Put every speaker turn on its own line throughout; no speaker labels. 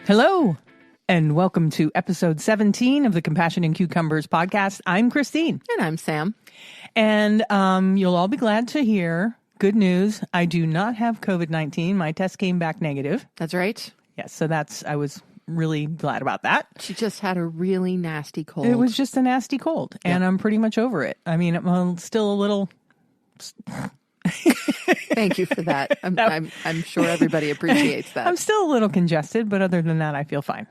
Hello, and welcome to episode 17 of the Compassion and Cucumbers podcast. I'm Christine.
And I'm Sam.
And you'll all be glad to hear good news. I do not have COVID-19. My test came back negative.
That's right.
Yes, so I was really glad about that.
She just had a really nasty cold.
It was just a nasty cold, and I'm pretty much over it. I mean, I'm still a little...
Thank you for that. I'm sure everybody appreciates that.
I'm still a little congested, but other than that, I feel fine.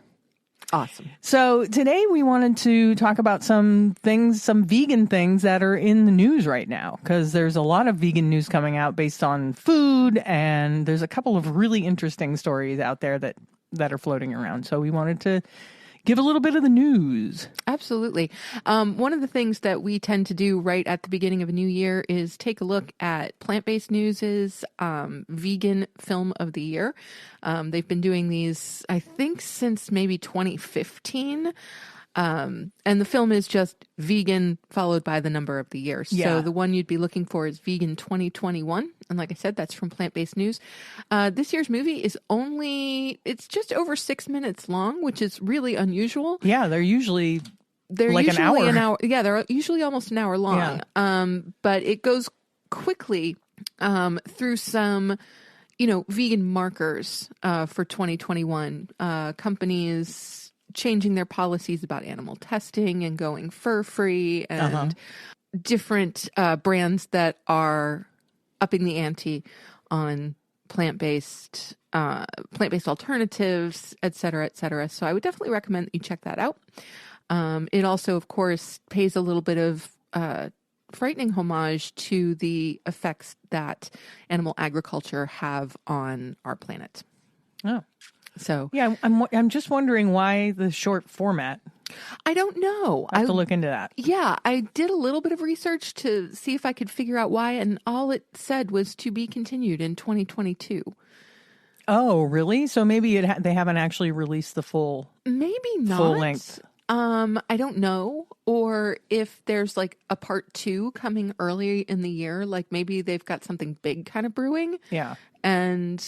Awesome.
So today we wanted to talk about some vegan things that are in the news right now, because there's a lot of vegan news coming out based on food, and there's a couple of really interesting stories out there that are floating around. So we wanted to give a little bit of the news.
Absolutely. One of the things that we tend to do right at the beginning of a new year is take a look at Plant-Based News' Vegan Film of the Year. They've been doing these, I think, since maybe 2015. And the film is just vegan followed by the number of the year. So the one you'd be looking for is Vegan 2021. And like I said, that's from Plant-Based News. This year's movie is it's just over 6 minutes long, which is really unusual.
Yeah, they're usually
an hour. Yeah, they're usually almost an hour long.
Yeah.
But it goes quickly through some, vegan markers for 2021. Companies changing their policies about animal testing and going fur-free, and different brands that are upping the ante on plant-based alternatives, et cetera, et cetera. So I would definitely recommend that you check that out. It also, of course, pays a little bit of frightening homage to the effects that animal agriculture have on our planet.
Oh.
So
yeah, I'm just wondering why the short format.
I don't know.
I have to look into that.
Yeah, I did a little bit of research to see if I could figure out why, and all it said was to be continued in 2022.
Oh, really? So maybe they haven't actually released the full,
maybe not
full length.
I don't know, or if there's like a part 2 coming early in the year, like maybe they've got something big kind of brewing.
Yeah,
and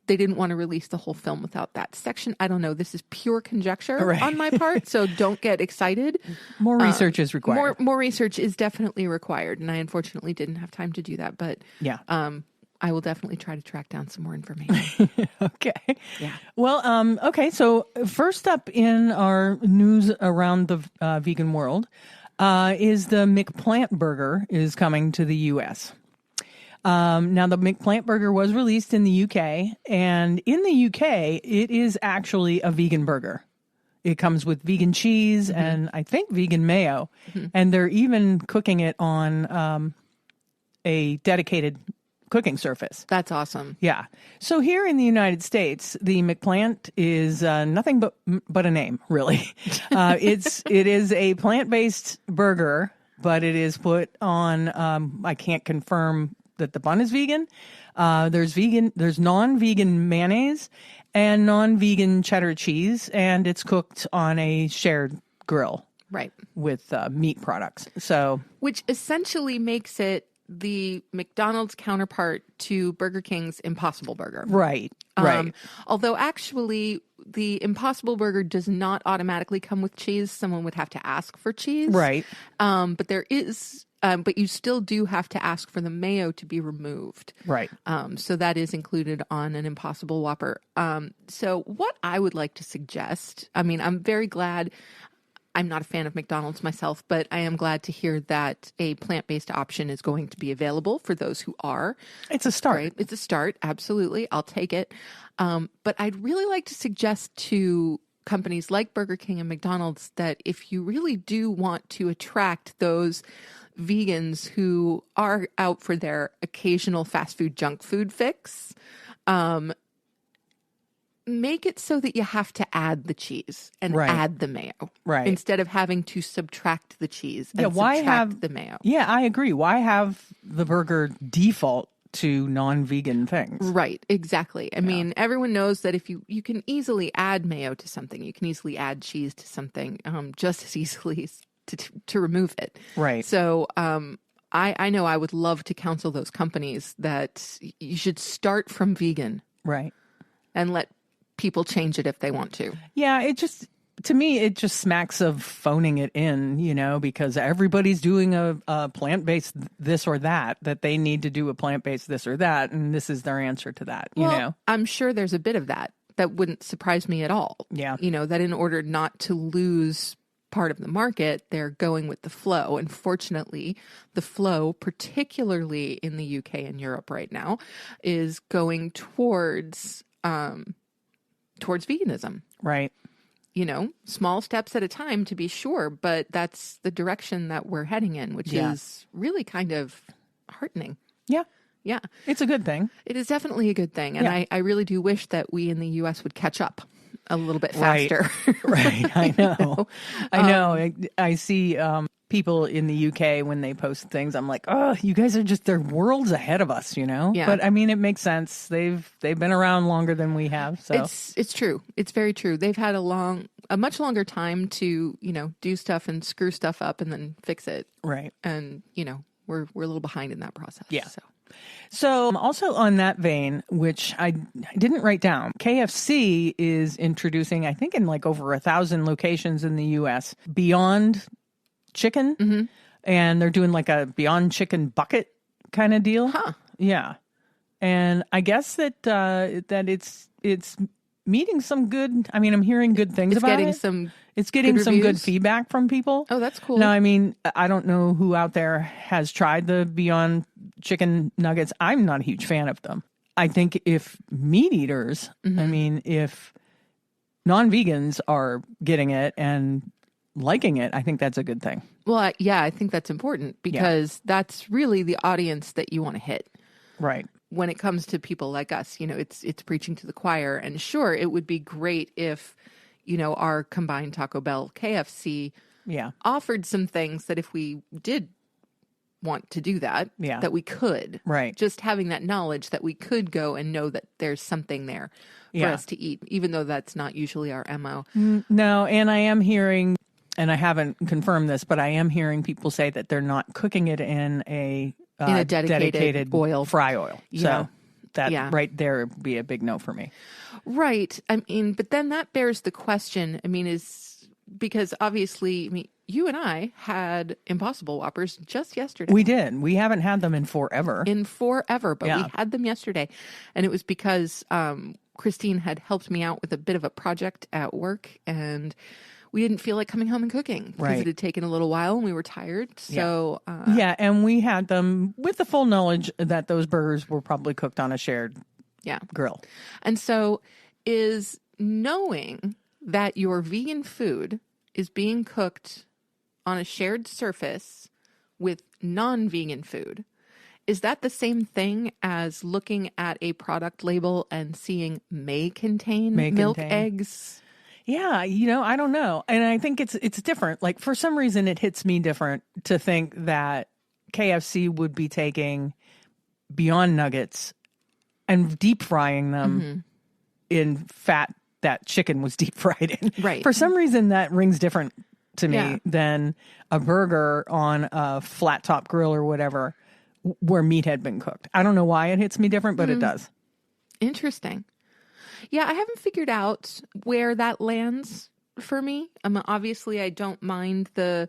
they didn't want to release the whole film without that section. I don't know. This is pure conjecture on my part, so don't get excited.
More research is required.
More research is definitely required, and I unfortunately didn't have time to do that. But
yeah,
I will definitely try to track down some more information.
Okay.
Yeah.
Well, okay. So first up in our news around the vegan world is the McPlant burger is coming to the U.S. Now, the McPlant burger was released in the UK, and in the UK, it is actually a vegan burger. It comes with vegan cheese and I think vegan mayo, and they're even cooking it on a dedicated cooking surface.
That's awesome.
Yeah. So here in the United States, the McPlant is nothing but a name, really. It is a plant-based burger, but it is put on. I can't confirm that the bun is vegan. There's non-vegan mayonnaise and non-vegan cheddar cheese, and it's cooked on a shared grill,
right,
with meat products. So, which
essentially makes it the McDonald's counterpart to Burger King's Impossible Burger.
Right. Right.
Although actually the Impossible Burger does not automatically come with cheese. Someone would have to ask for cheese.
Right.
But there is... but you still do have to ask for the mayo to be removed.
Right.
So that is included on an Impossible Whopper. So what I would like to suggest, I mean, I'm very glad, I'm not a fan of McDonald's myself, but I am glad to hear that a plant-based option is going to be available for those who are.
It's a start.
Right? It's a start. Absolutely. I'll take it. But I'd really like to suggest to companies like Burger King and McDonald's that if you really do want to attract those vegans who are out for their occasional fast food, junk food fix, make it so that you have to add the cheese and add the mayo, instead of having to subtract the cheese and subtract the mayo.
Yeah, I agree. Why have the burger default to non-vegan things?
Right, exactly. I mean, everyone knows that if you can easily add mayo to something, you can easily add cheese to something, just as easily to remove it.
Right.
So I know I would love to counsel those companies that you should start from vegan.
Right.
And let people change it if they want to.
Yeah, to me, it just smacks of phoning it in, because everybody's doing a plant-based this or that they need to do a plant-based this or that, and this is their answer to that,
I'm sure there's a bit of that. That wouldn't surprise me at all.
Yeah.
That in order not to lose part of the market, they're going with the flow. And fortunately, the flow, particularly in the UK and Europe right now, is going towards veganism.
Right.
Small steps at a time, to be sure, but that's the direction that we're heading in, which is really kind of heartening.
Yeah.
Yeah.
It's a good thing.
It is definitely a good thing. And I really do wish that we in the U.S. would catch up a little bit faster.
Right. I know. I know. I see people in the UK when they post things. I'm like, oh, you guys are they're worlds ahead of us,
Yeah.
But I mean, it makes sense. They've been around longer than we have. So
it's true. It's very true. They've had a much longer time to, do stuff and screw stuff up and then fix it.
Right.
And, we're a little behind in that process.
Yeah. So also on that vein, which I didn't write down, KFC is introducing, I think in like over 1,000 locations in the U.S., Beyond Chicken.
Mm-hmm.
And they're doing like a Beyond Chicken bucket kind of deal.
Huh.
Yeah. And I guess that it's meeting some good, I mean, I'm hearing good things about it. It's getting some good feedback from people.
Oh, that's cool.
Now, I mean, I don't know who out there has tried the Beyond Chicken nuggets. I'm not a huge fan of them. I think if meat eaters, I mean, if non-vegans are getting it and liking it, I think that's a good thing.
Well, I think that's important because that's really the audience that you want to hit.
Right.
When it comes to people like us, it's preaching to the choir. And sure, it would be great if, our combined Taco Bell KFC offered some things that if we did want to do that, that we could.
Right.
Just having that knowledge that we could go and know that there's something there for us to eat, even though that's not usually our MO.
No, and I am hearing, and I haven't confirmed this, but I am hearing people say that they're not cooking it in a dedicated
oil,
fry oil.
Yeah.
So that right there would be a big no for me.
Right. I mean, but then that bears the question, is because obviously, you and I had Impossible Whoppers just yesterday.
We did. We haven't had them in forever.
But we had them yesterday. And it was because Christine had helped me out with a bit of a project at work, and we didn't feel like coming home and cooking because it had taken a little while and we were tired. So
and we had them with the full knowledge that those burgers were probably cooked on a shared grill.
And so is knowing that your vegan food is being cooked on a shared surface with non-vegan food, is that the same thing as looking at a product label and seeing may contain milk, eggs?
Yeah, I don't know. And I think it's different. Like, for some reason, it hits me different to think that KFC would be taking Beyond Nuggets and deep frying them in fat that chicken was deep fried in.
Right.
For some reason, that rings different to me than a burger on a flat top grill or whatever where meat had been cooked. I don't know why it hits me different, but it does.
Interesting. Yeah, I haven't figured out where that lands for me. Obviously, I don't mind the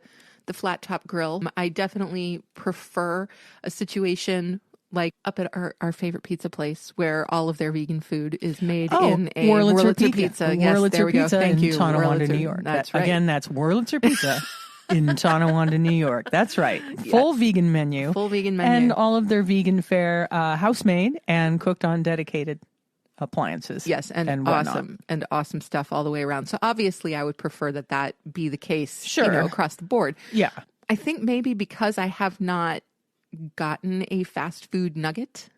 flat top grill. I definitely prefer a situation like up at our favorite pizza place where all of their vegan food is made in a Wurlitzer pizza. Yes,
Wurlitzer
there we go.
Pizza
Thank
in
you.
Tonawanda, New York.
That's right.
Again, that's Wurlitzer Pizza in Tonawanda, New York. That's right. Full vegan menu.
Full vegan menu.
And all of their vegan fare house-made and cooked on dedicated appliances.
Yes, and awesome stuff all the way around. So obviously I would prefer that be the case across the board.
Yeah.
I think maybe because I have not gotten a fast food nugget.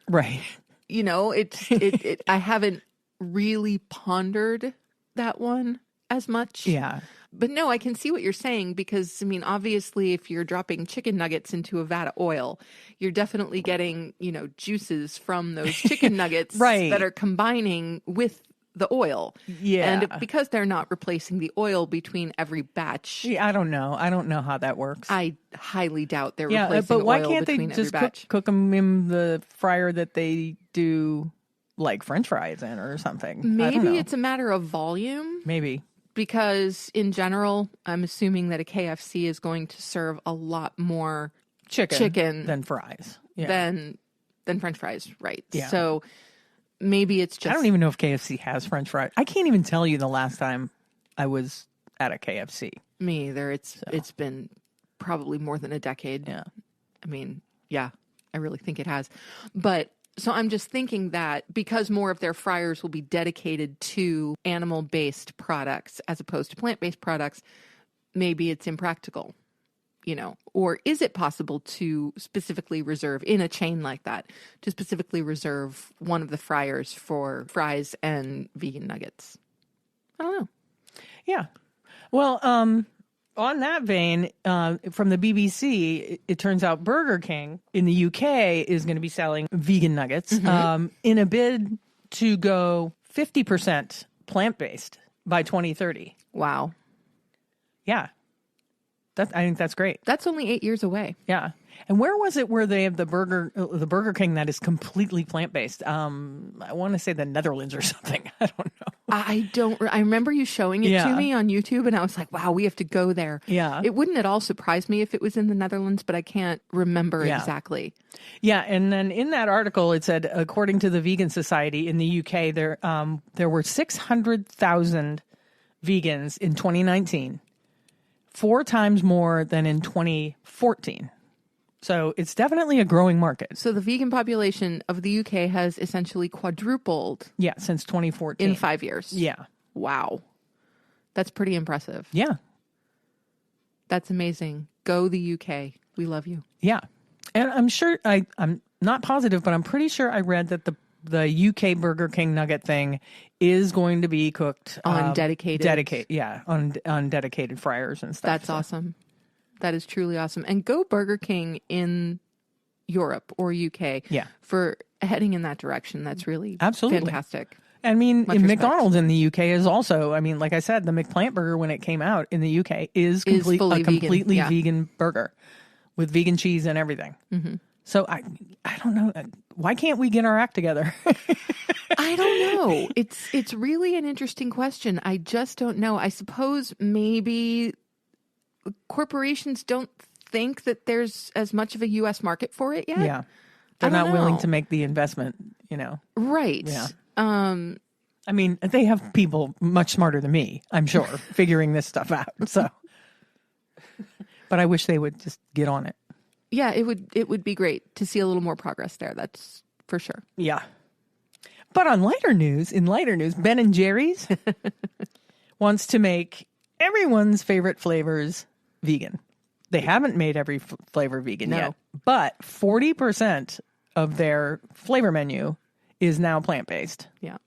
Right.
I haven't really pondered that one as much.
Yeah.
But no, I can see what you're saying because, obviously if you're dropping chicken nuggets into a vat of oil, you're definitely getting, juices from those chicken nuggets that are combining with the oil.
Yeah.
And because they're not replacing the oil between every batch.
Yeah, I don't know. I don't know how that works.
I highly doubt they're replacing
but why
oil
can't they
between every
just
batch.
cook them in the fryer that they do like French fries in or something. I don't
Maybe
know.
it's a matter of volume.
Maybe.
Because in general, I'm assuming that a KFC is going to serve a lot more chicken
than fries. Yeah.
than French fries, right?
Yeah.
So maybe it's just...
I don't even know if KFC has French fries. I can't even tell you the last time I was at a KFC.
Me either. It's been probably more than a decade.
Yeah.
I mean, yeah, I really think it has. But so I'm just thinking that because more of their fryers will be dedicated to animal-based products as opposed to plant-based products, maybe it's impractical, or is it possible to specifically reserve in a chain like that, to specifically reserve one of the fryers for fries and vegan nuggets? I don't know.
Yeah. Well, on that vein, from the BBC, it turns out Burger King in the UK is going to be selling vegan nuggets in a bid to go 50% plant-based by 2030.
Wow.
Yeah. I think that's great.
That's only 8 years away.
Yeah. And where was it where they have the Burger King that is completely plant-based? I want to say the Netherlands or something. I don't know.
I remember you showing it to me on YouTube, and I was like, wow, we have to go there.
Yeah.
It wouldn't at all surprise me if it was in the Netherlands, but I can't remember exactly.
Yeah. And then in that article, it said, according to the Vegan Society in the UK, there were 600,000 vegans in 2019, 4 times more than in 2014. So it's definitely a growing market.
So the vegan population of the UK has essentially quadrupled.
Yeah, since 2014.
In 5 years.
Yeah.
Wow. That's pretty impressive.
Yeah.
That's amazing. Go the UK. We love you.
Yeah. And I'm sure, I'm not positive, but I'm pretty sure I read that the UK Burger King nugget thing is going to be cooked
on dedicated
on dedicated fryers and stuff.
That's awesome. That is truly awesome. And go Burger King in Europe or UK for heading in that direction. That's really fantastic.
I mean, McDonald's in the UK is also, like I said, the McPlant burger when it came out in the UK is completely vegan burger with vegan cheese and everything. Mm-hmm. So I don't know. Why can't we get our act together?
I don't know. It's really an interesting question. I just don't know. I suppose maybe corporations don't think that there's as much of a U.S. market for it yet.
Yeah. They're not willing to make the investment,
Right.
Yeah. They have people much smarter than me, I'm sure, figuring this stuff out. So, but I wish they would just get on it.
Yeah, it would be great to see a little more progress there. That's for sure.
Yeah. But in lighter news, Ben & Jerry's wants to make everyone's favorite flavors vegan. They haven't made every flavor vegan yet, but 40% of their flavor menu is now plant-based.
Yeah.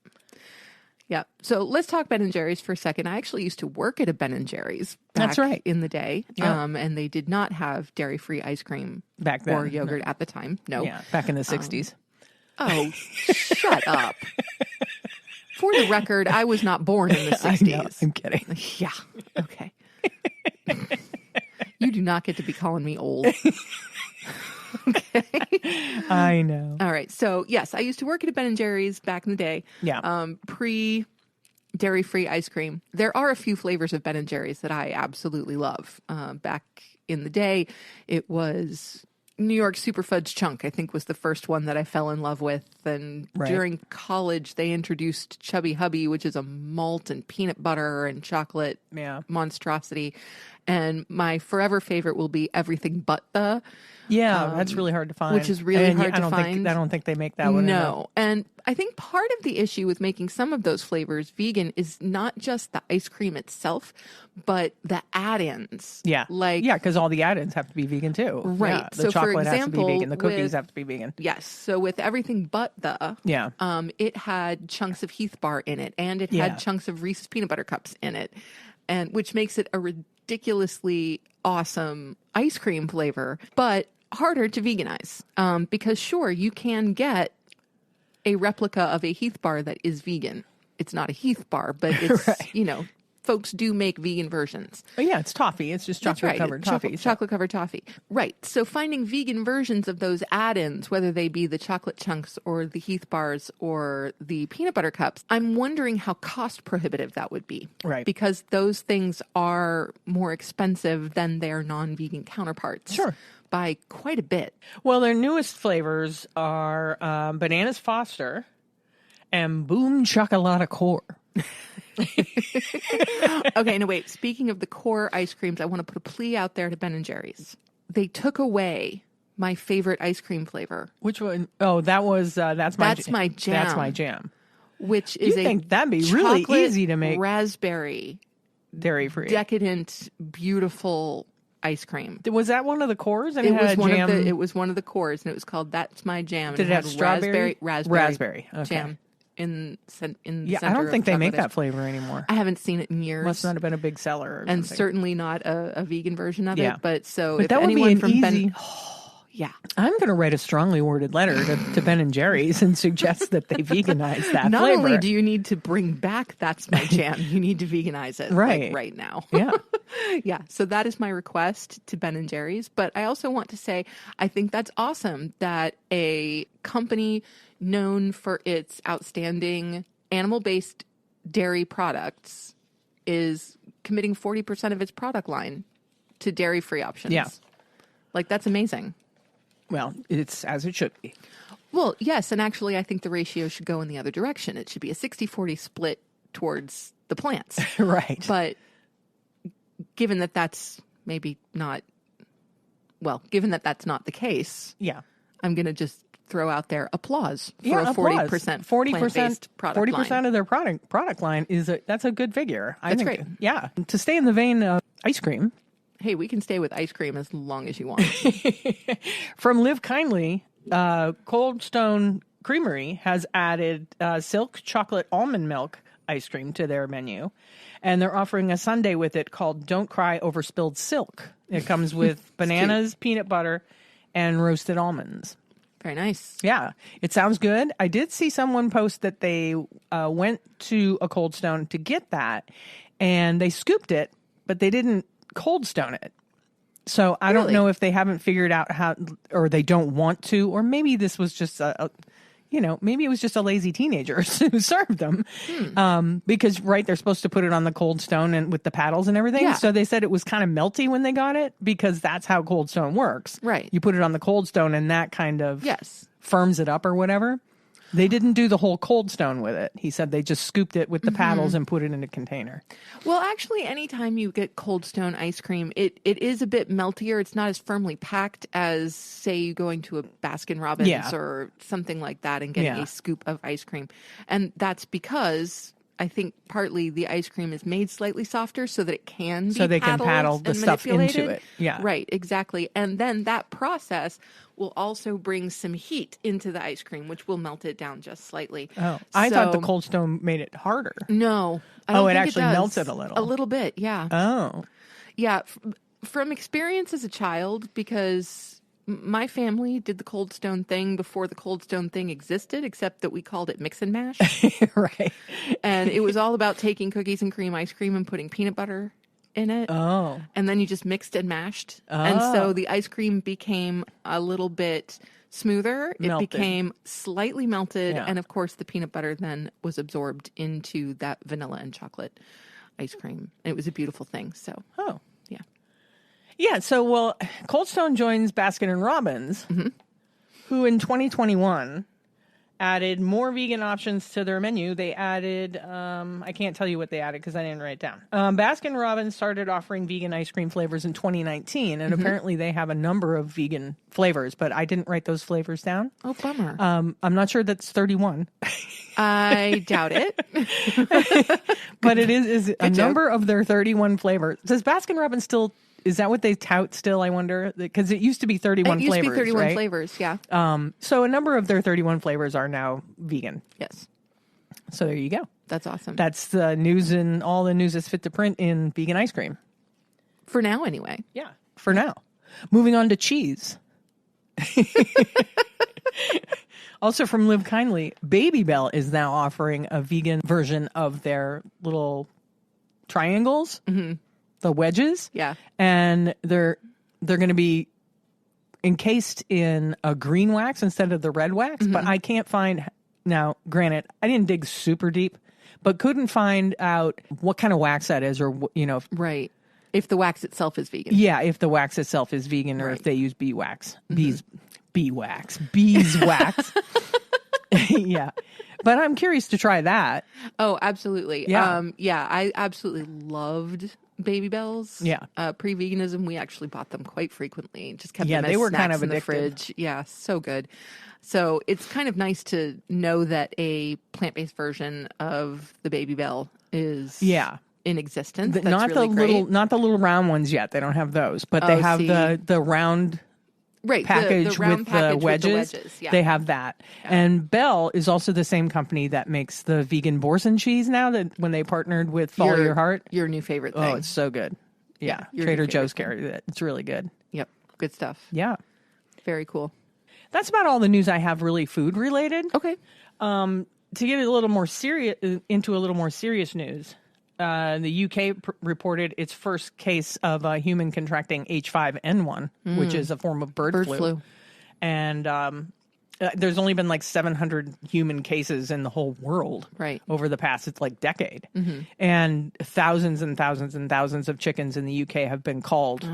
Yeah. So let's talk Ben & Jerry's for a second. I actually used to work at a Ben & Jerry's back in the day. Yeah. And they did not have dairy-free ice cream
back then,
or yogurt at the time. No.
Yeah, back in the 60s.
Oh, shut up. For the record, I was not born in the 60s.
I know, I'm kidding.
Yeah. Okay. You do not get to be calling me old. Okay.
I know.
All right. So, yes, I used to work at a Ben & Jerry's back in the day.
Yeah.
Pre-dairy-free ice cream. There are a few flavors of Ben & Jerry's that I absolutely love. Back in the day, it was New York Super Fudge Chunk, I think, was the first one that I fell in love with. And during college, they introduced Chubby Hubby, which is a malt and peanut butter and chocolate monstrosity. And my forever favorite will be Everything But The.
Yeah, that's really hard to find.
Which is really hard to find.
I don't think they make that one.
No. And I think part of the issue with making some of those flavors vegan is not just the ice cream itself, but the add-ins.
Yeah. Because all the add-ins have to be vegan too.
Right.
Yeah, the chocolate has to be vegan. The cookies have to be vegan.
Yes. So with Everything But The, it had chunks of Heath Bar in it, and it had chunks of Reese's Peanut Butter Cups in it, and which makes it a ridiculously awesome ice cream flavor, but harder to veganize. Because sure, you can get a replica of a Heath Bar that is vegan. It's not a Heath Bar, but it's, folks do make vegan versions.
Oh, yeah, it's toffee. It's just chocolate-covered toffee.
Chocolate-covered toffee. Right. So finding vegan versions of those add-ins, whether they be the chocolate chunks or the Heath bars or the peanut butter cups, I'm wondering how cost prohibitive that would be.
Right.
Because those things are more expensive than their non-vegan counterparts.
Sure.
By quite a bit.
Well, their newest flavors are Bananas Foster and Boom Chocolate Core.
Okay, no, wait. Speaking of the core ice creams, I want to put a plea out there to Ben & Jerry's. They took away my favorite ice cream flavor.
Which one? Oh, that was, that's my jam. That's my jam.
Which is
you think that'd be really easy to make.
Raspberry.
Dairy-free.
Decadent, beautiful ice cream.
Was that one of the cores? And
it was one of the cores, and it was called That's My Jam.
Did it have strawberry?
Raspberry
Okay.
Jam. In the
I don't think they make that flavor anymore.
I haven't seen it in years.
Must not have been a big seller,
and certainly not a vegan version of it. But
if that would be an easy.
Yeah,
I'm going to write a strongly worded letter to Ben & Jerry's and suggest that they veganize that
Not
flavor.
only do you need to bring back That's My Jam, you need to veganize it right now.
Yeah.
Yeah. So that is my request to Ben & Jerry's. But I also want to say, I think that's awesome that a company known for its outstanding animal-based dairy products is committing 40% of its product line to dairy-free options.
Yeah.
Like, that's amazing.
Well, it's as it should be.
Well, yes, and actually I think the ratio should go in the other direction. It should be a 60-40 split towards the plants.
Right.
But given that that's maybe not, given that that's not the case, I'm going to just throw out there applause for a 40% plant-based product 40%
line. Of their product line that's a good figure. I think,
great.
Yeah. To stay in the vein of ice cream.
Hey, we can stay with ice cream as long as you want.
From Live Kindly, Cold Stone Creamery has added silk chocolate almond milk ice cream to their menu. And they're offering a sundae with it called Don't Cry Over Spilled Silk. It comes with bananas, peanut butter, and roasted almonds.
Very nice.
Yeah, it sounds good. I did see someone post that they went to a Cold Stone to get that, and they scooped it, but they didn't Cold Stone it. So I don't know if they haven't figured out how, or they don't want to, or maybe this was just maybe it was just a lazy teenager who served them. Because they're supposed to put it on the Cold Stone and with the paddles and everything.
Yeah.
So they said it was kind of melty when they got it because that's how Cold Stone works.
Right.
You put it on the Cold Stone and that kind of firms it up or whatever. They didn't do the whole Cold Stone with it. He said they just scooped it with the paddles and put it in a container.
Well, actually, anytime you get Cold Stone ice cream, it is a bit meltier. It's not as firmly packed as, say, you going to a Baskin Robbins or something like that and getting a scoop of ice cream. And that's because I think partly the ice cream is made slightly softer so that it can be
they can paddle the stuff into it. Yeah.
Right, exactly. And then that process will also bring some heat into the ice cream, which will melt it down just slightly.
Oh, I thought the Cold Stone made it harder.
No. I don't think
it actually
does.
melts it a little.
A little bit, yeah.
Oh.
Yeah, from experience as a child, because my family did the Cold Stone thing before the Cold Stone thing existed, except that we called it mix and mash.
Right.
And it was all about taking cookies and cream ice cream and putting peanut butter in it.
Oh.
And then you just mixed and mashed.
Oh.
And so the ice cream became a little bit smoother.
Melted.
It became slightly melted. Yeah. And of course, the peanut butter then was absorbed into that vanilla and chocolate ice cream. And it was a beautiful thing. So, yeah.
Yeah. So, Cold Stone joins Baskin and Robbins, who in 2021 added more vegan options to their menu. They added, I can't tell you what they added because I didn't write it down. Baskin Robbins started offering vegan ice cream flavors in 2019, and apparently they have a number of vegan flavors, but I didn't write those flavors down.
Oh, bummer.
I'm not sure that's 31.
I doubt it.
But it is a number of their 31 flavors. Does Baskin Robbins still... Is that what they tout still, I wonder? Because it used to be 31 flavors,
It used to be 31
right?
flavors, yeah.
So a number of their 31 flavors are now vegan.
Yes.
So there you go.
That's awesome.
That's the news, and all the news is fit to print in vegan ice cream.
For now, anyway.
Yeah, for now. Moving on to cheese. Also from Live Kindly, Baby Bell is now offering a vegan version of their little triangles, the wedges.
Yeah.
And they're going to be encased in a green wax instead of the red wax. But I can't find, now, granted, I didn't dig super deep, but couldn't find out what kind of wax that is, or,
Right. If the wax itself is vegan.
Yeah, if the wax itself is vegan, or if they use beeswax. Beeswax. Yeah. But I'm curious to try that.
Oh, absolutely.
Yeah.
I absolutely loved Baby Bells.
Yeah.
Pre-veganism, we actually bought them quite frequently. Just kept
Yeah,
them as
they were
snacks
kind of
in the
addictive.
fridge. Yeah, so good. So it's kind of nice to know that a plant-based version of the Baby Bell is in existence. That's
Not
really
the
great.
not the little round ones yet. They don't have those, but they have the round package,
the round
with,
package
the wedges.
Yeah.
They have that. Yeah. And Bell is also the same company that makes the vegan Boursin cheese now, that when they partnered with Follow Your Heart.
Your new favorite thing.
Oh, it's so good. Yeah. Trader Joe's carried it. It's really good.
Yep. Good stuff.
Yeah.
Very cool.
That's about all the news I have, really food related.
Okay.
To get a little more serious, into a little more serious news, the UK reported its first case of a human contracting H5N1, which is a form of bird flu. And there's only been like 700 human cases in the whole world over the past, decade. And thousands and thousands and thousands of chickens in the UK have been culled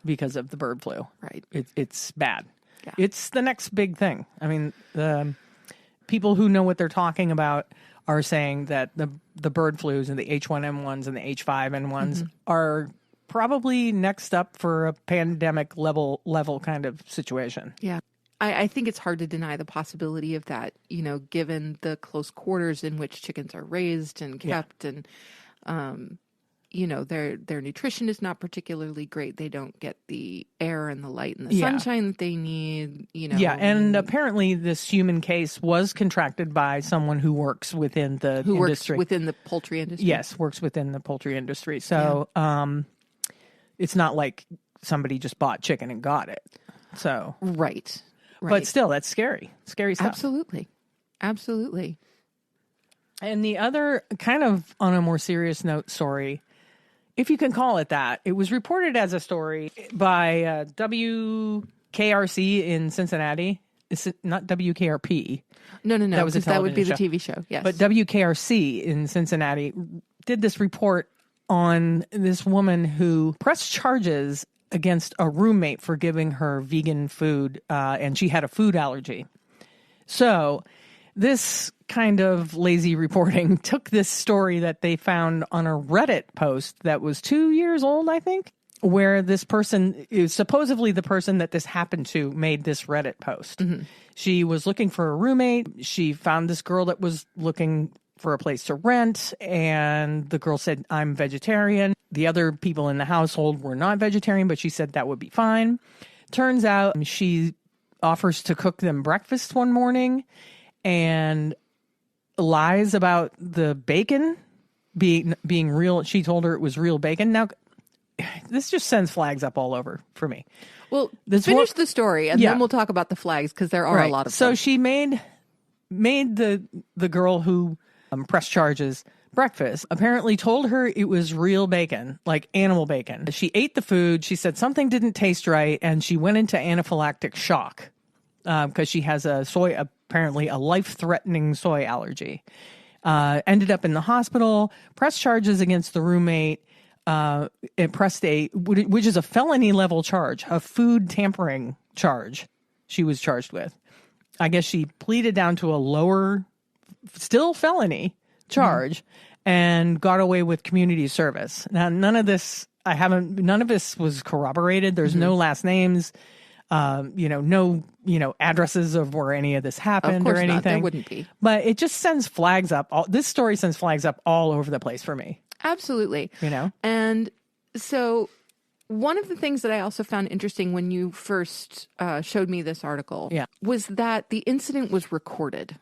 because of the bird flu.
Right.
It's bad.
Yeah.
It's the next big thing. I mean, the people who know what they're talking about are saying that the bird flus and the H1N1s and the H5N1s are probably next up for a pandemic level kind of situation.
Yeah. I think it's hard to deny the possibility of that, given the close quarters in which chickens are raised and kept, and their nutrition is not particularly great. They don't get the air and the light and the sunshine that they need,
Yeah, and apparently this human case was contracted by someone who works within the industry.
Works within the poultry industry.
Yes, works within the poultry industry. So it's not like somebody just bought chicken and got it. So
Right.
But still, that's scary. Scary stuff.
Absolutely.
And the other, kind of on a more serious note, story, if you can call it that, it was reported as a story by WKRC in Cincinnati. It's not WKRP.
No.
That was
that would be the TV show. Yes.
But WKRC in Cincinnati did this report on this woman who pressed charges against a roommate for giving her vegan food, and she had a food allergy. So this kind of lazy reporting took this story that they found on a Reddit post that was 2 years old, I think, where this person is supposedly the person that this happened to made this Reddit post. She was looking for a roommate. She found this girl that was looking for a place to rent, and the girl said, I'm vegetarian. The other people in the household were not vegetarian, but she said that would be fine. Turns out she offers to cook them breakfast one morning and lies about the bacon being real. She told her it was real bacon. Now, this just sends flags up all over for me.
Well, finish the story, and then we'll talk about the flags, because there are a lot of them.
So she made the girl who pressed charges breakfast, apparently told her it was real bacon, like animal bacon. She ate the food. She said something didn't taste right, and she went into anaphylactic shock because she has apparently a life-threatening soy allergy. Ended up in the hospital, pressed charges against the roommate, which is a felony level charge, a food tampering charge she was charged with. I guess she pleaded down to a lower, still felony charge, and got away with community service. Now, none of this was corroborated. There's no last names, no addresses of where any of this happened or anything.
Not. There wouldn't be.
But it just sends flags up. This story sends flags up all over the place for me.
Absolutely. And so one of the things that I also found interesting when you first showed me this article was that the incident was recorded.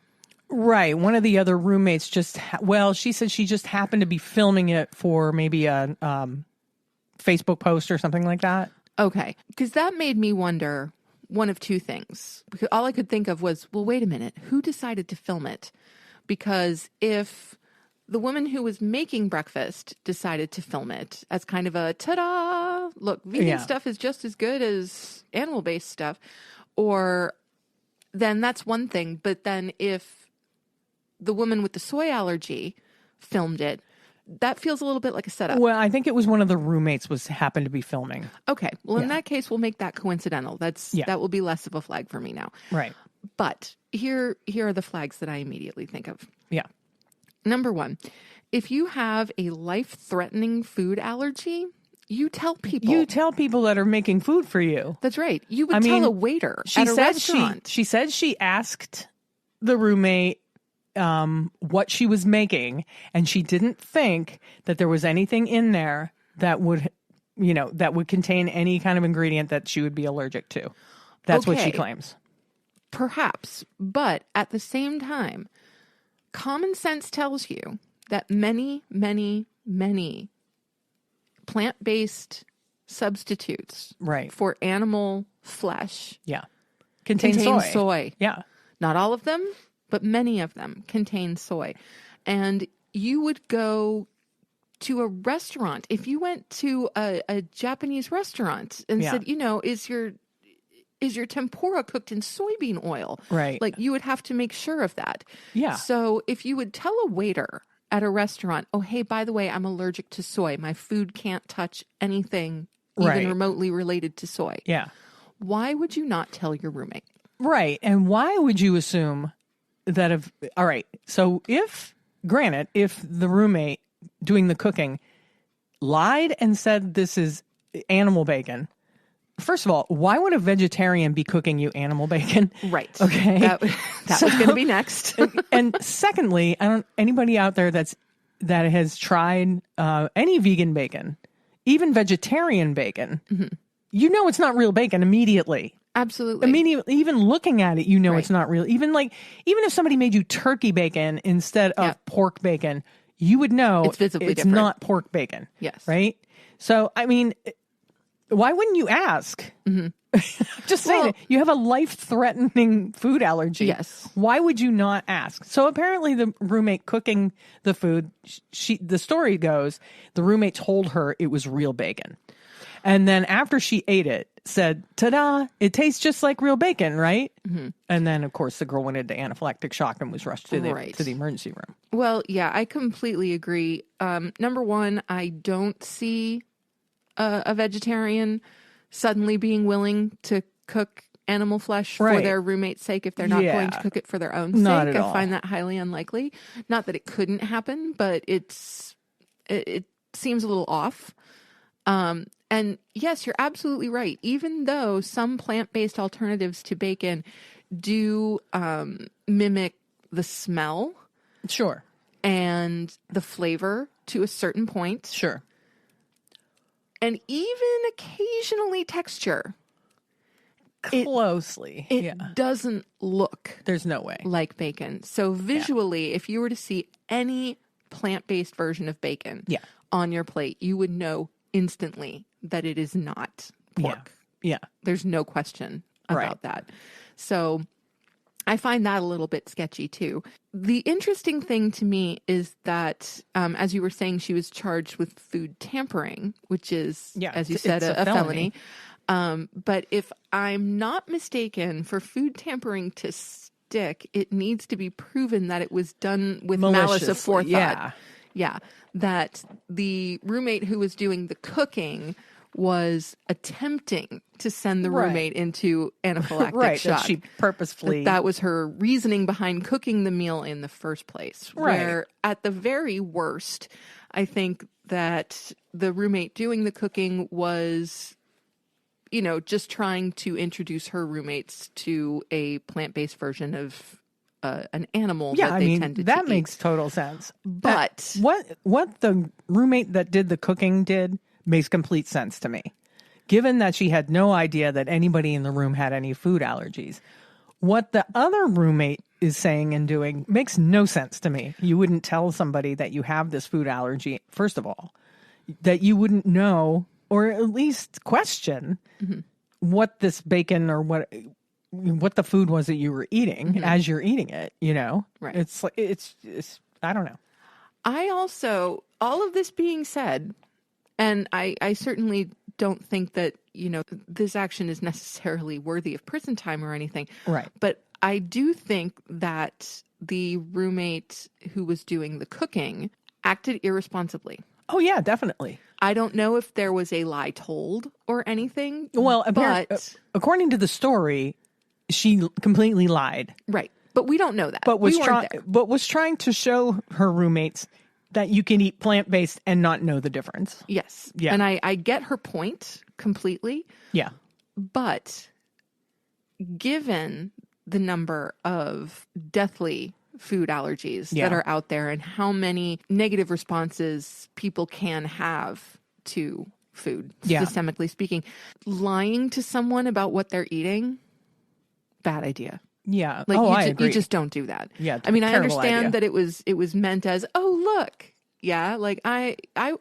Right. One of the other roommates she said she just happened to be filming it for maybe a Facebook post or something like that.
Okay. Because that made me wonder one of two things. Because all I could think of was, well, wait a minute. Who decided to film it? Because if the woman who was making breakfast decided to film it as kind of a ta-da, look, vegan stuff is just as good as animal-based stuff, or then that's one thing. But then if the woman with the soy allergy filmed it, that feels a little bit like a setup.
Well, I think it was one of the roommates happened to be filming.
Okay. Well, in that case, we'll make that coincidental. That will be less of a flag for me now.
Right.
But here are the flags that I immediately think of.
Yeah.
Number one, if you have a life-threatening food allergy, you tell people.
You tell people that are making food for you.
That's right. You would tell a waiter at a restaurant.
She said she asked the roommate what she was making, and she didn't think that there was anything in there that would contain any kind of ingredient that she would be allergic to. That's what she claims.
Perhaps. But at the same time, common sense tells you that many, many, many plant-based substitutes for animal flesh
contain
soy.
Yeah.
Not all of them, but many of them contain soy. And you would go to a restaurant, if you went to a Japanese restaurant and said, is your tempura cooked in soybean oil?
Right.
Like, you would have to make sure of that.
Yeah.
So if you would tell a waiter at a restaurant, oh, hey, by the way, I'm allergic to soy. My food can't touch anything even remotely related to soy.
Yeah.
Why would you not tell your roommate?
Right. And why would you assume that all right. So if the roommate doing the cooking lied and said this is animal bacon, first of all, why would a vegetarian be cooking you animal bacon?
Right.
Okay.
That was going to be next.
and secondly, anybody out there that has tried any vegan bacon, even vegetarian bacon, it's not real bacon immediately.
Absolutely.
Immediately, even looking at it, it's not real. Even if somebody made you turkey bacon instead of pork bacon, you would know
it's visibly
it's
different.
not pork bacon.
Yes.
Right? So, I mean, why wouldn't you ask? Just saying it. You have a life-threatening food allergy.
Yes.
Why would you not ask? So apparently the roommate cooking the food, the story goes, the roommate told her it was real bacon. And then after she ate it, said, ta-da, it tastes just like real bacon, right? Mm-hmm. And then, of course, the girl went into anaphylactic shock and was rushed to the emergency room.
Well, yeah, I completely agree. Number one, I don't see a vegetarian suddenly being willing to cook animal flesh for their roommate's sake if they're not going to cook it for their own sake.
Not at all.
I find that highly unlikely. Not that it couldn't happen, but it seems a little off. And yes, you're absolutely right. Even though some plant-based alternatives to bacon do mimic the smell,
sure, and
the flavor to a certain point,
sure,
and even occasionally texture,
closely,
it doesn't look.
There's no way
like bacon. So visually, if you were to see any plant-based version of bacon on your plate, you would know instantly that it is not pork.
Yeah.
There's no question about that. So I find that a little bit sketchy too. The interesting thing to me is that, as you were saying, she was charged with food tampering, which is, as you said, a felony. But if I'm not mistaken, for food tampering to stick, it needs to be proven that it was done with malice of forethought. Yeah. That the roommate who was doing the cooking was attempting to send the roommate into anaphylactic shock.
That she purposefully...
That was her reasoning behind cooking the meal in the first place.
Right.
Where at the very worst, I think that the roommate doing the cooking was, just trying to introduce her roommates to a plant-based version of an animal that they tended to eat.
That makes total sense.
But
what the roommate that did the cooking did makes complete sense to me. Given that she had no idea that anybody in the room had any food allergies. What the other roommate is saying and doing makes no sense to me. You wouldn't tell somebody that you have this food allergy, first of all, that you wouldn't know or at least question what this bacon or what the food was that you were eating as you're eating it, Right. It's I don't know.
I also, all of this being said, and I certainly don't think that, this action is necessarily worthy of prison time or anything.
Right.
But I do think that the roommate who was doing the cooking acted irresponsibly.
Oh, yeah, definitely.
I don't know if there was a lie told or anything.
Well,
but
according to the story, she completely lied.
Right. But we don't know that.
But
we weren't there.
But was trying to show her roommates that you can eat plant-based and not know the difference.
Yes.
Yeah.
And I get her point completely.
Yeah.
But given the number of deathly food allergies that are out there and how many negative responses people can have to food, systemically speaking, lying to someone about what they're eating, bad idea.
Yeah.
Like
I agree.
you just don't do that.
Yeah.
I mean, I
terrible
understand
idea.
that it was meant as, oh, look. Yeah. Like I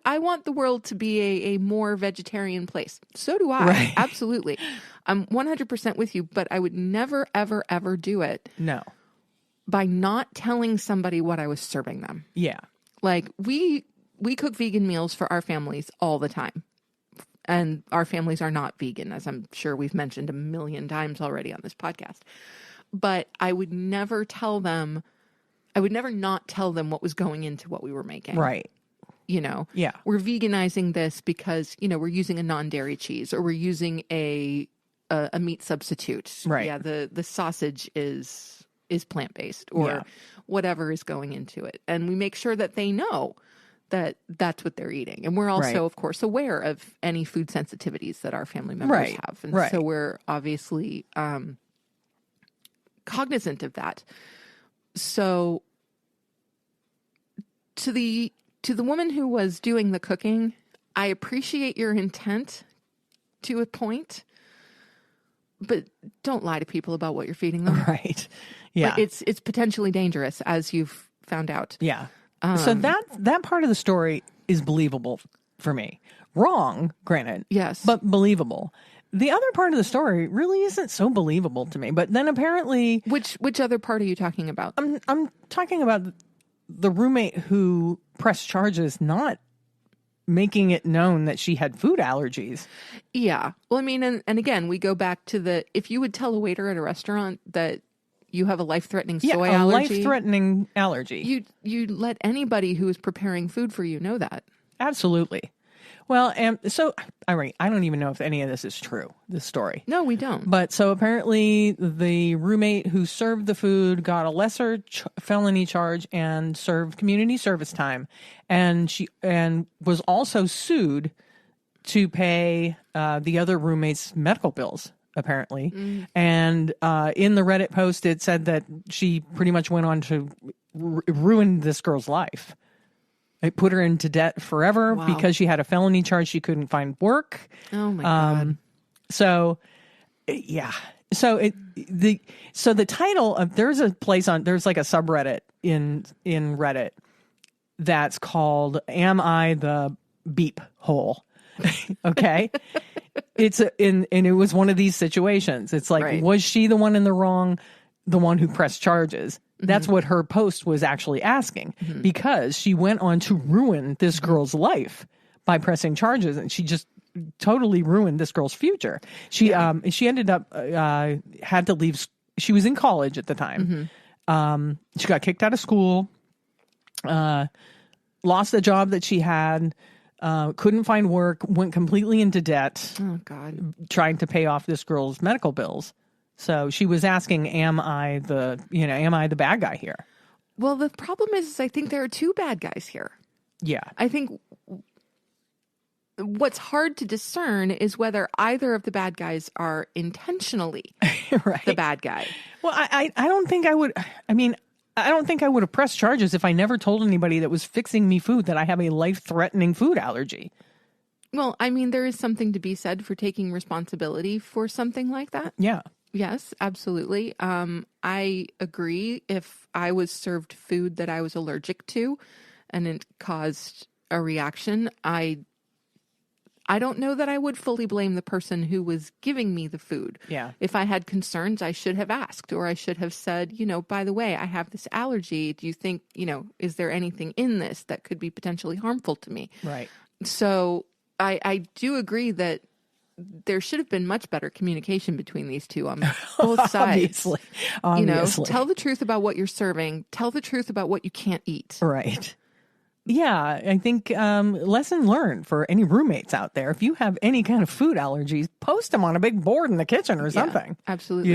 want the world to be a more vegetarian place. So do I.
Right.
Absolutely. I'm 100% with you, but I would never, ever, ever do it.
No.
By not telling somebody what I was serving them.
Yeah.
Like we cook vegan meals for our families all the time. And our families are not vegan, as I'm sure we've mentioned a million times already on this podcast. But I would never not tell them what was going into what we were making.
Right.
Yeah. We're veganizing this because, we're using a non-dairy cheese or we're using a meat substitute.
Right.
Yeah. The sausage is plant-based or whatever is going into it. And we make sure that they know that that's what they're eating. And we're also, of course, aware of any food sensitivities that our family members have. And so we're obviously cognizant of that. So to the woman who was doing the cooking, I appreciate your intent to a point, but don't lie to people about what you're feeding them.
Right. Yeah.
Like it's potentially dangerous, as you've found out.
Yeah. So that part of the story is believable for me. Wrong, granted.
Yes.
But believable. The other part of the story really isn't so believable to me. But then apparently,
Which other part are you talking about?
I'm talking about the roommate who pressed charges, not making it known that she had food allergies.
Yeah. Well, I mean, and again, we go back to if you would tell a waiter at a restaurant that you have a life-ththreatening soy allergy.
Life-threatening allergy.
You let anybody who is preparing food for you know that.
Absolutely. Well, and so, I don't even know if any of this is true, this story.
No, we don't.
But so apparently the roommate who served the food got a lesser felony charge and served community service time. And she was also sued to pay the other roommate's medical bills, apparently. And in the Reddit post, it said that she pretty much went on to ruin this girl's life. It put her into debt forever because she had a felony charge. She couldn't find work.
Oh my God.
So, yeah. So the title of there's like a subreddit in Reddit that's called "Am I the Beep Hole?" Okay. And it was one of these situations. It's like, was she the one in the wrong, the one who pressed charges? That's what her post was actually asking, because she went on to ruin this girl's life by pressing charges, and she just totally ruined this girl's future. She ended up had to leave. She was in college at the time. She got kicked out of school, lost the job that she had, couldn't find work, went completely into debt.
Oh God!
Trying to pay off this girl's medical bills. So she was asking, am I the bad guy here?
Well, the problem is I think there are two bad guys here.
Yeah.
I think what's hard to discern is whether either of the bad guys are intentionally the bad guy.
Well, I don't think I would. I mean, I don't think I would have pressed charges if I never told anybody that was fixing me food that I have a life-threatening food allergy.
Well, I mean, there is something to be said for taking responsibility for something like that.
Yeah.
Yes, absolutely. I agree. If I was served food that I was allergic to and it caused a reaction, I I don't know that I would fully blame the person who was giving me the food.
Yeah.
If I had concerns, I should have asked, or I should have said, by the way, I have this allergy. Do you think, is there anything in this that could be potentially harmful to me?
Right.
So I do agree that there should have been much better communication between these two on both sides.
Obviously.
Tell the truth about what you're serving. Tell the truth about what you can't eat.
Right. Yeah, I think lesson learned for any roommates out there. If you have any kind of food allergies, post them on a big board in the kitchen or something.
Yeah, absolutely.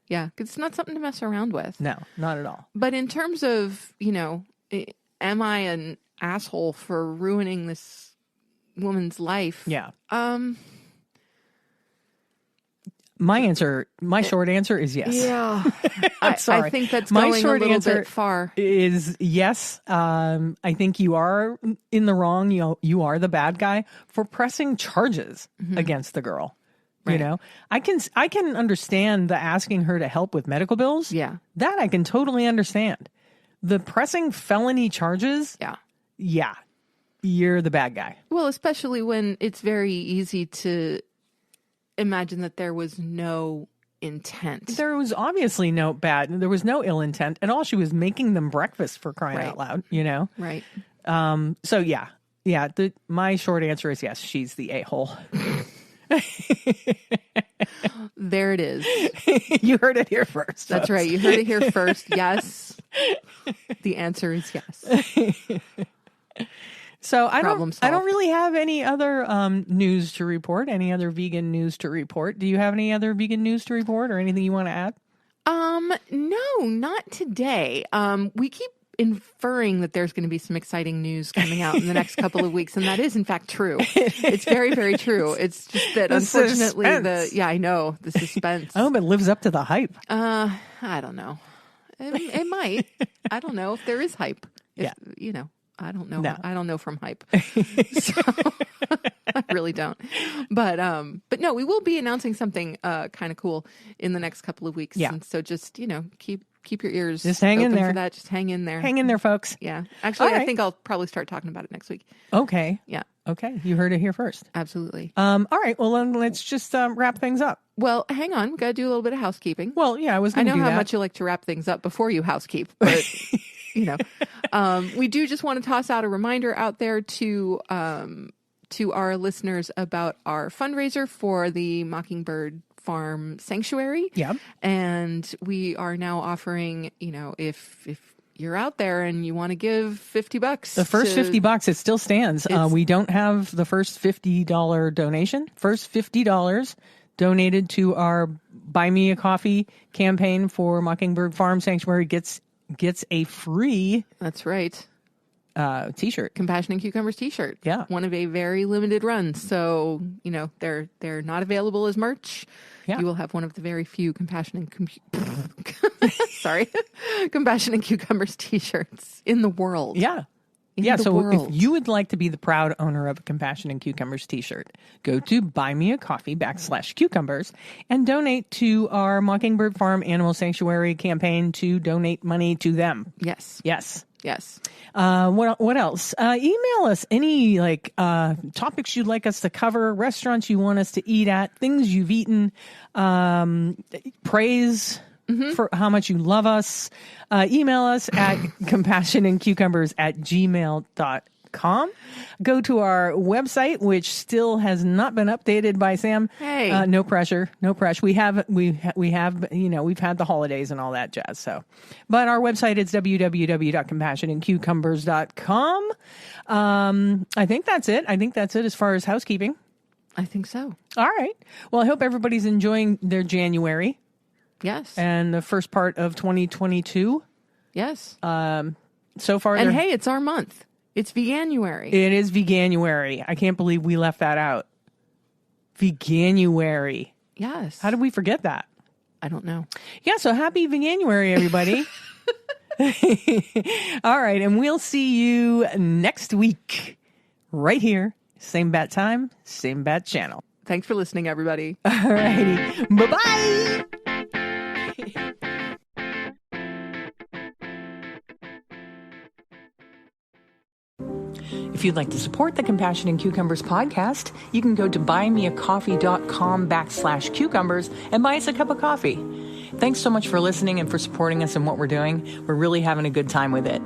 Yeah, because it's not something to mess around with.
No, not at all.
But in terms of, am I an asshole for ruining this woman's life?
Yeah. My short answer is yes.
Yeah.
I'm sorry.
I think that's going a little bit far.
Is yes. I think you are in the wrong. You are the bad guy for pressing charges against the girl. Right. I can understand the asking her to help with medical bills.
Yeah.
That I can totally understand. The pressing felony charges.
Yeah.
Yeah. You're the bad guy.
Well, especially when it's very easy to imagine that there was no intent.
There was obviously there was no ill intent at all. She was making them breakfast, for crying out loud,
Right.
So yeah. My short answer is yes, she's the a-hole.
There it is.
You heard it here first.
That's right. You heard it here first. Yes. The answer is yes.
So I don't really have any other news to report, any other vegan news to report. Do you have any other vegan news to report or anything you want to add?
No, not today. We keep inferring that there's going to be some exciting news coming out in the next couple of weeks, and that is in fact true. It's very, very true. It's just that unfortunately I know the suspense.
I hope it lives up to the hype.
I don't know. It might. I don't know if there is hype. I don't know.
No.
I don't know from hype. So, I really don't. But no, we will be announcing something kind of cool in the next couple of weeks.
Yeah.
And so just, keep your ears
just hang in there
for that. Just hang in there.
Hang in there, folks.
Yeah. Actually,
right.
I think I'll probably start talking about it next week.
Okay.
Yeah.
Okay. You heard it here first.
Absolutely.
All right. Well, then let's just wrap things up.
Well, hang on. We got to do a little bit of housekeeping.
Well, yeah, I was going to do that.
I know how much you like to wrap things up before you housekeep, but we do just want to toss out a reminder out there to our listeners about our fundraiser for the Mockingbird Farm Sanctuary.
Yeah.
And we are now offering, if you're out there and you want to give $50,
the first $50, it still stands. We don't have the first $50 donation. First $50 donated to our Buy Me a Coffee campaign for Mockingbird Farm Sanctuary gets a free.
That's right.
T-shirt.
Compassion and Cucumbers T-shirt.
Yeah.
One of a very limited run. So, they're not available as merch.
Yeah.
You will have one of the very few Compassion and Cucumbers T-shirts in the world.
Yeah. So if you would like to be the proud owner of a Compassion and Cucumbers T-shirt, go to buymeacoffee.com/cucumbers and donate to our Mockingbird Farm Animal Sanctuary campaign to donate money to them.
Yes.
What else? Email us any topics you'd like us to cover, restaurants you want us to eat at, things you've eaten, praise for how much you love us. Email us at compassionandcucumbers@gmail.com. Go to our website, which still has not been updated by Sam.
Hey,
no pressure. We have we've had the holidays and all that jazz. So, but our website is www.compassionandcucumbers.com. I think that's it. As far as housekeeping.
I think so.
All right. Well, I hope everybody's enjoying their January.
Yes.
And the first part of 2022.
Yes.
So far.
And hey, it's our month. It's Veganuary.
It is Veganuary. I can't believe we left that out. Veganuary.
Yes.
How did we forget that?
I don't know.
Yeah, so happy Veganuary, everybody. All right, and we'll see you next week right here. Same bat time, same bat channel.
Thanks for listening, everybody.
All righty. Bye-bye. If you'd like to support the Compassion and Cucumbers podcast, you can go to buymeacoffee.com/cucumbers and buy us a cup of coffee. Thanks so much for listening and for supporting us in what we're doing. We're really having a good time with it.